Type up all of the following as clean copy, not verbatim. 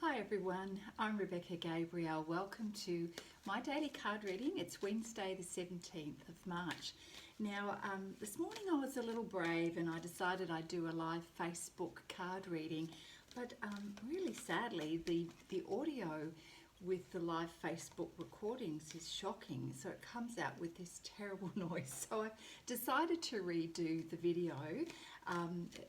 Hi everyone, I'm Rebecca Gabriel. Welcome to my daily card reading. It's Wednesday the 17th of March. Now this morning I was a little brave and I decided I'd do a live Facebook card reading, but really sadly the audio with the live Facebook recordings is shocking, so it comes out with this terrible noise. So I decided to redo the video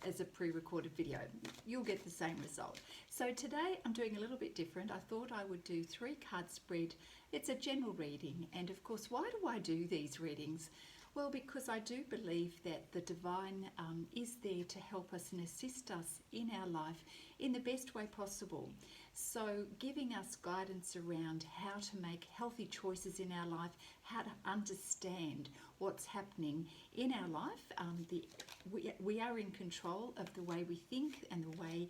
as a pre-recorded video. You'll get the same result. So today I'm doing a little bit different. I thought I would do 3 card spread. It's a general reading, and of course, why do I do these readings? Well, because I do believe that the divine is there to help us and assist us in our life in the best way possible. So giving us guidance around how to make healthy choices in our life, how to understand what's happening in our life. We are in control of the way we think and the way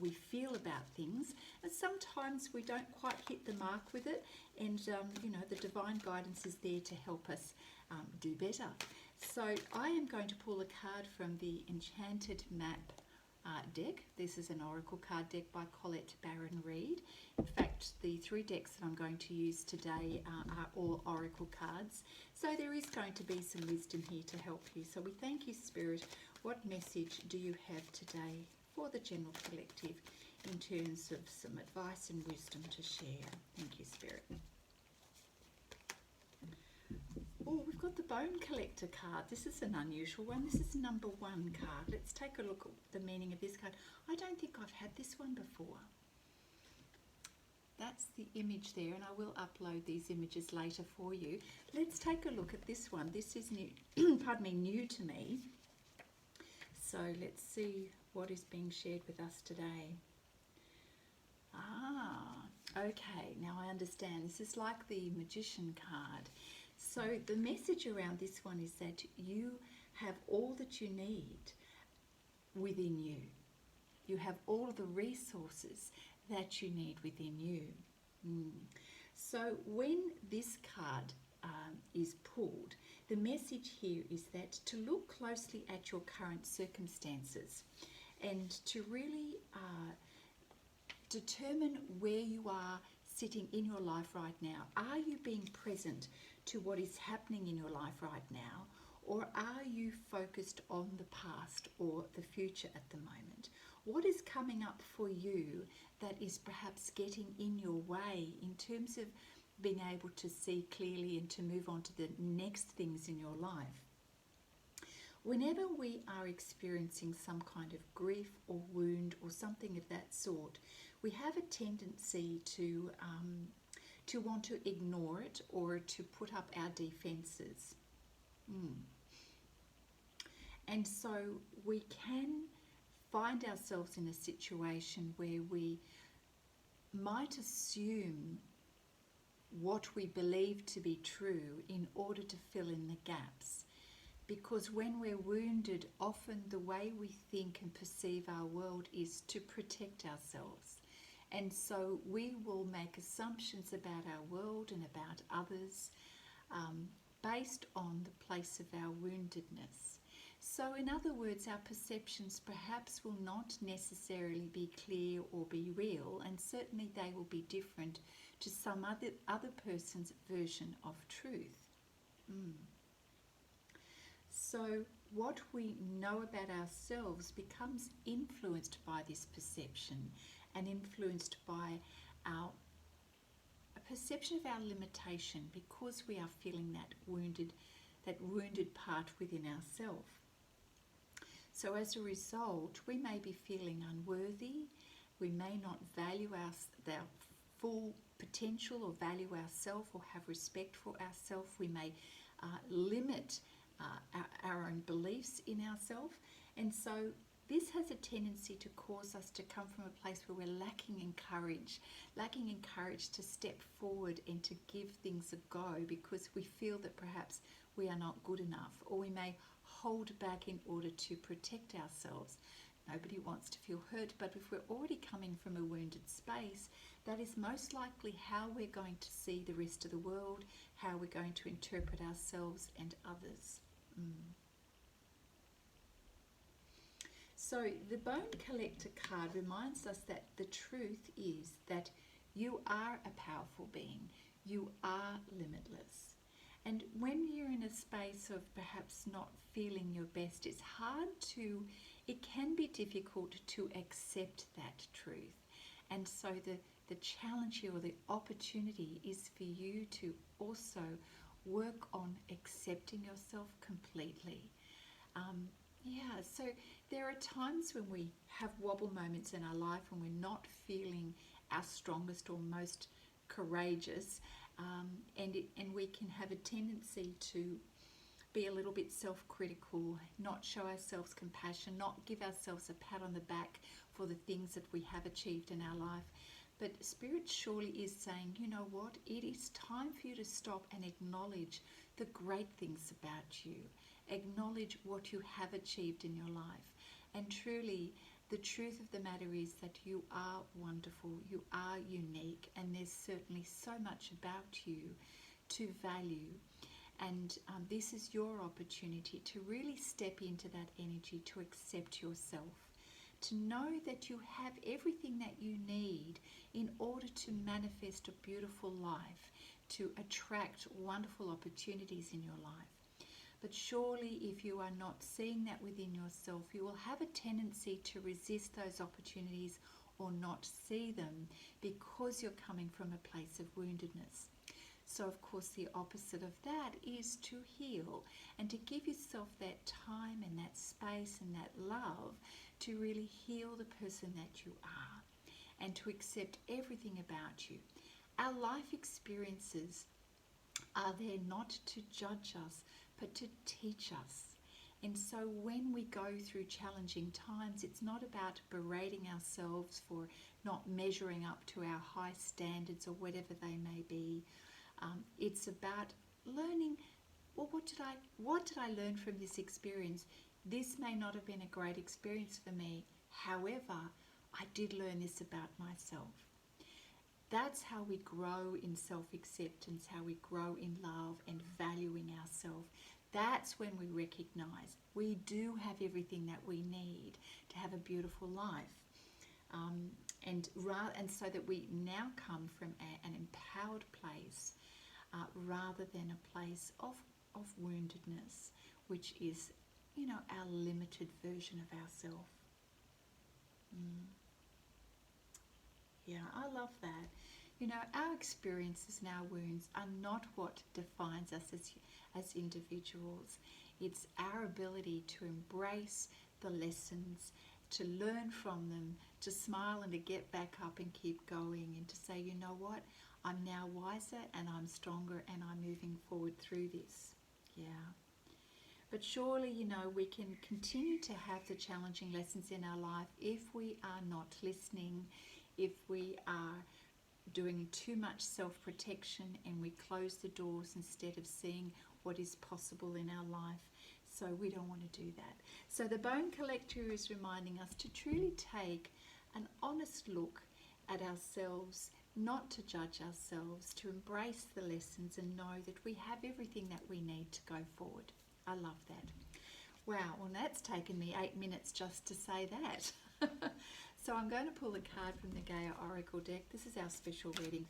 we feel about things. And sometimes we don't quite hit the mark with it, and the divine guidance is there to help us do better. So I am going to pull a card from the Enchanted Map deck. This is an oracle card deck by Colette Baron Reid. In fact, the 3 decks that I'm going to use today are all oracle cards. So there is going to be some wisdom here to help you. So we thank you, Spirit. What message do you have today for the general collective in terms of some advice and wisdom to share? Thank you, Spirit. Oh, we've got the Bone Collector card. This is an unusual one. This is number 1 card. Let's take a look at the meaning of this card. I don't think I've had this one before. That's the image there, and I will upload these images later for you. Let's take a look at this one. This is new, pardon me, new to me. So let's see what is being shared with us today. Okay, now I understand. This is like the Magician card. So the message around this one is that you have all that you need within you. You have all of the resources that you need within you. So when this card is pulled, the message here is that to look closely at your current circumstances and to really determine where you are sitting in your life right now. Are you being present to what is happening in your life right now, or are you focused on the past or the future at the moment? What is coming up for you that is perhaps getting in your way in terms of being able to see clearly and to move on to the next things in your life? Whenever we are experiencing some kind of grief or wound or something of that sort, we have a tendency to want to ignore it or to put up our defenses. And so we can find ourselves in a situation where we might assume what we believe to be true in order to fill in the gaps. Because when we're wounded, often the way we think and perceive our world is to protect ourselves. And so we will make assumptions about our world and about others based on the place of our woundedness. So in other words, our perceptions perhaps will not necessarily be clear or be real, and certainly they will be different to some other person's version of truth. So what we know about ourselves becomes influenced by this perception and influenced by a perception of our limitation, because we are feeling that wounded part within ourselves. So as a result, we may be feeling unworthy. We may not value our full potential or value ourselves or have respect for ourselves. We may limit our own beliefs in ourselves, and so this has a tendency to cause us to come from a place where we're lacking in courage to step forward and to give things a go, because we feel that perhaps we are not good enough, or we may hold back in order to protect ourselves. Nobody wants to feel hurt, but if we're already coming from a wounded space, that is most likely how we're going to see the rest of the world, how we're going to interpret ourselves and others. So the Bone Collector card reminds us that the truth is that you are a powerful being. You are limitless. And when you're in a space of perhaps not feeling your best, it can be difficult to accept that truth. And so the challenge here, or the opportunity, is for you to also work on accepting yourself completely. So there are times when we have wobble moments in our life when we're not feeling our strongest or most courageous, and we can have a tendency to be a little bit self-critical, not show ourselves compassion, not give ourselves a pat on the back for the things that we have achieved in our life. But Spirit surely is saying, you know what, it is time for you to stop and acknowledge the great things about you. Acknowledge what you have achieved in your life. And truly, the truth of the matter is that you are wonderful, you are unique, and there's certainly so much about you to value. And this is your opportunity to really step into that energy, to accept yourself, to know that you have everything that you need in order to manifest a beautiful life, to attract wonderful opportunities in your life. But surely if you are not seeing that within yourself, you will have a tendency to resist those opportunities or not see them because you're coming from a place of woundedness. So of course the opposite of that is to heal and to give yourself that time and that space and that love to really heal the person that you are and to accept everything about you. Our life experiences are there not to judge us, but to teach us. And so when we go through challenging times, it's not about berating ourselves for not measuring up to our high standards or whatever they may be. It's about learning, well, what did I learn from this experience? This may not have been a great experience for me. However, I did learn this about myself. That's how we grow in self-acceptance, how we grow in love and valuing ourselves. That's when we recognize we do have everything that we need to have a beautiful life. And so that we now come from an empowered place rather than a place of woundedness, which is, our limited version of ourselves. Yeah, I love that. Our experiences and our wounds are not what defines us as individuals. It's our ability to embrace the lessons, to learn from them, to smile and to get back up and keep going, and to say, you know what, I'm now wiser and I'm stronger and I'm moving forward through this. Yeah. But surely, we can continue to have the challenging lessons in our life if we are not listening, if we are doing too much self-protection and we close the doors instead of seeing what is possible in our life. So we don't want to do that. So the Bone Collector is reminding us to truly take an honest look at ourselves, not to judge ourselves, to embrace the lessons and know that we have everything that we need to go forward. I love that. Wow, well that's taken me 8 minutes just to say that. So I'm going to pull a card from the Gaia Oracle deck. This is our special reading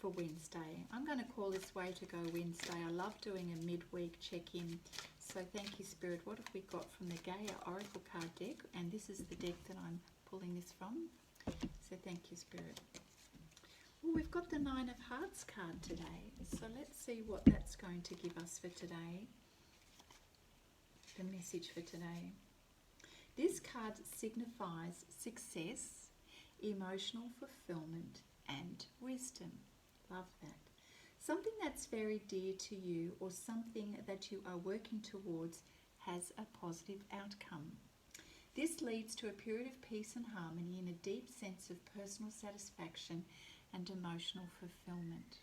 for Wednesday. I'm going to call this Way to Go Wednesday. I love doing a midweek check-in. So thank you, Spirit. What have we got from the Gaia Oracle card deck? And this is the deck that I'm pulling this from. So thank you, Spirit. Well, we've got the Nine of Hearts card today. So let's see what that's going to give us for today. The message for today. This card signifies success, emotional fulfillment, and wisdom. Love that. Something that's very dear to you or something that you are working towards has a positive outcome. This leads to a period of peace and harmony and a deep sense of personal satisfaction and emotional fulfillment.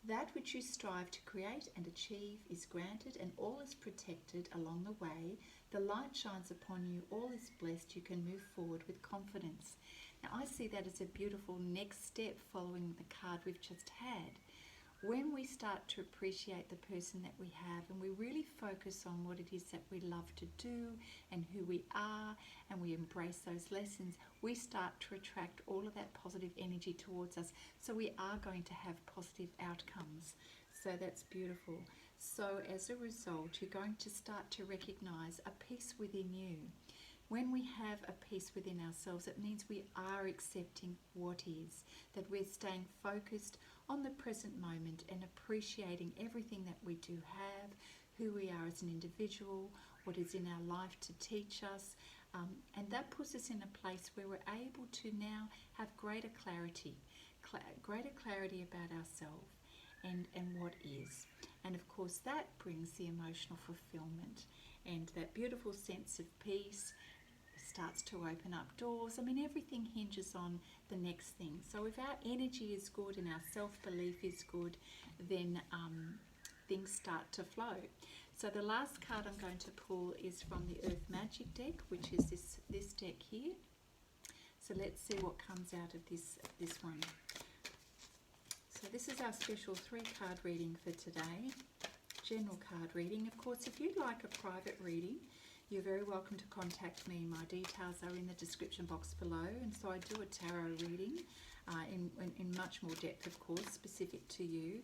That which you strive to create and achieve is granted and all is protected along the way. The light shines upon you, all is blessed, you can move forward with confidence. Now I see that as a beautiful next step following the card we've just had, when we start to appreciate the person that we have and we really focus on what it is that we love to do and who we are, and we embrace those lessons, we start to attract all of that positive energy towards us. So we are going to have positive outcomes. So that's beautiful. So as a result, you're going to start to recognize a peace within you. When we have a peace within ourselves, it means we are accepting what is, that we're staying focused on the present moment and appreciating everything that we do have, who we are as an individual, what is in our life to teach us, and that puts us in a place where we're able to now have greater clarity about ourselves and what is. And of course that brings the emotional fulfillment and that beautiful sense of peace. Starts to open up doors. I mean, everything hinges on the next thing. So if our energy is good and our self-belief is good, then things start to flow. So the last card I'm going to pull is from the Earth Magic deck, which is this deck here. So let's see what comes out of this one. So this is our special 3-card reading for today. General card reading. Of course, if you'd like a private reading, you're very welcome to contact me. My details are in the description box below, and so I do a tarot reading in much more depth, of course, specific to you.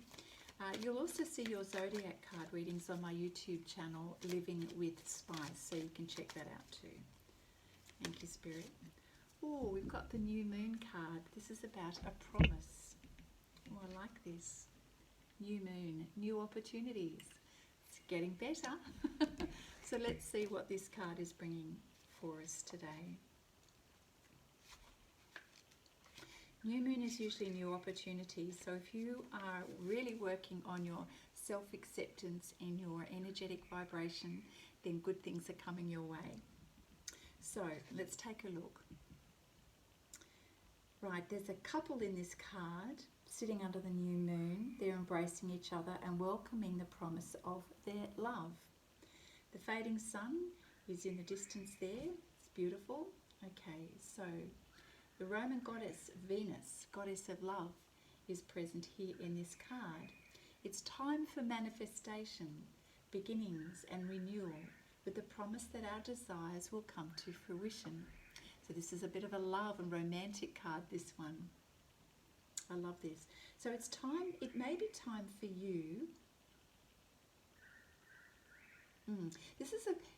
You'll also see your zodiac card readings on my YouTube channel, Living with Spice, so you can check that out too. Thank you, Spirit. Oh, we've got the new moon card. This is about a promise. Oh, I like this. New moon, new opportunities. It's getting better. So let's see what this card is bringing for us today. New moon is usually new opportunities. So if you are really working on your self-acceptance and your energetic vibration, then good things are coming your way. So let's take a look. Right, there's a couple in this card sitting under the new moon. They're embracing each other and welcoming the promise of their love. The fading sun is in the distance there. It's beautiful. Okay, so the Roman goddess Venus, goddess of love, is present here in this card. It's time for manifestation, beginnings and renewal, with the promise that our desires will come to fruition. So this is a bit of a love and romantic card, this one. I love this. So it's time, it may be time for you.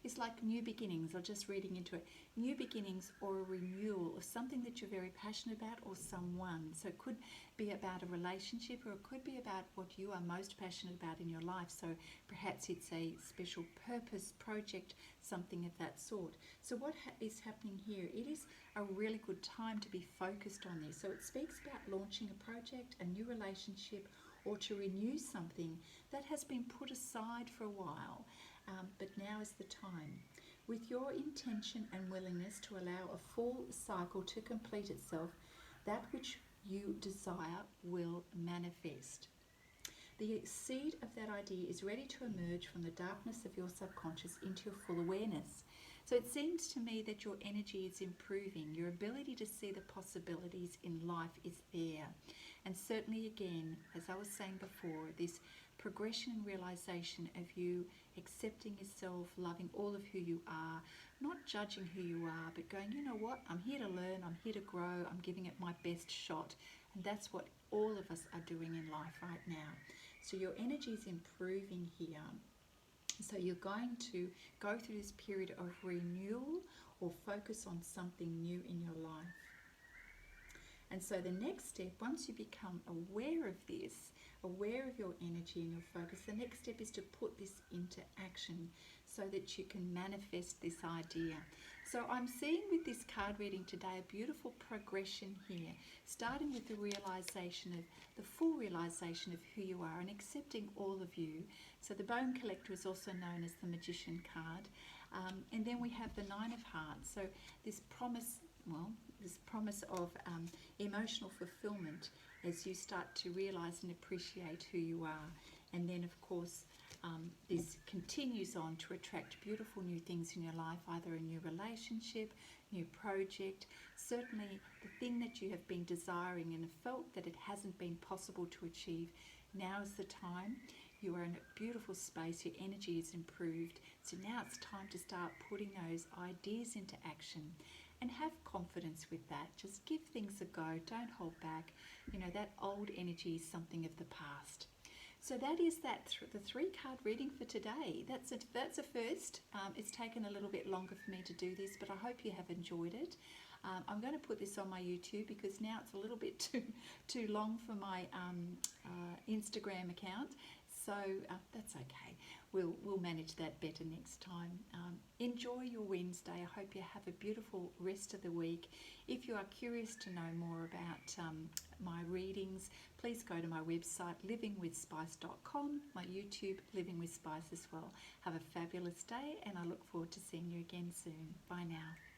It's like new beginnings, or just reading into it. New beginnings or a renewal of something that you're very passionate about or someone. So it could be about a relationship, or it could be about what you are most passionate about in your life. So perhaps it's a special purpose, project, something of that sort. So what is happening here? It is a really good time to be focused on this. So it speaks about launching a project, a new relationship, or to renew something that has been put aside for a while. But now is the time. With your intention and willingness to allow a full cycle to complete itself, that which you desire will manifest. The seed of that idea is ready to emerge from the darkness of your subconscious into your full awareness. So it seems to me that your energy is improving. Your ability to see the possibilities in life is there. And certainly again, as I was saying before, this progression and realization of you accepting yourself, loving all of who you are, not judging who you are, but going, you know what, I'm here to learn, I'm here to grow, I'm giving it my best shot. And that's what all of us are doing in life right now. So your energy is improving here. So you're going to go through this period of renewal or focus on something new in your life. And so the next step, once you become aware of this, aware of your energy and your focus, the next step is to put this into action so that you can manifest this idea. So I'm seeing with this card reading today a beautiful progression here, starting with the realization of, the full realization of who you are and accepting all of you. So the Bone Collector is also known as the Magician card. And then we have the Nine of Hearts. So this promise, this promise of emotional fulfillment as you start to realize and appreciate who you are. And then of course this continues on to attract beautiful new things in your life, either a new relationship, new project, certainly the thing that you have been desiring and have felt that it hasn't been possible to achieve. Now is the time. You are in a beautiful space, your energy is improved. So now it's time to start putting those ideas into action and have confidence with that. Just give things a go, don't hold back. You know, that old energy is something of the past. So that is the 3-card reading for today. That's a first. It's taken a little bit longer for me to do this, but I hope you have enjoyed it. I'm going to put this on my YouTube because now it's a little bit too long for my Instagram account. So that's okay. We'll manage that better next time. Enjoy your Wednesday. I hope you have a beautiful rest of the week. If you are curious to know more about my readings, please go to my website livingwithspice.com, my YouTube Living with Spice as well. Have a fabulous day, and I look forward to seeing you again soon. Bye now.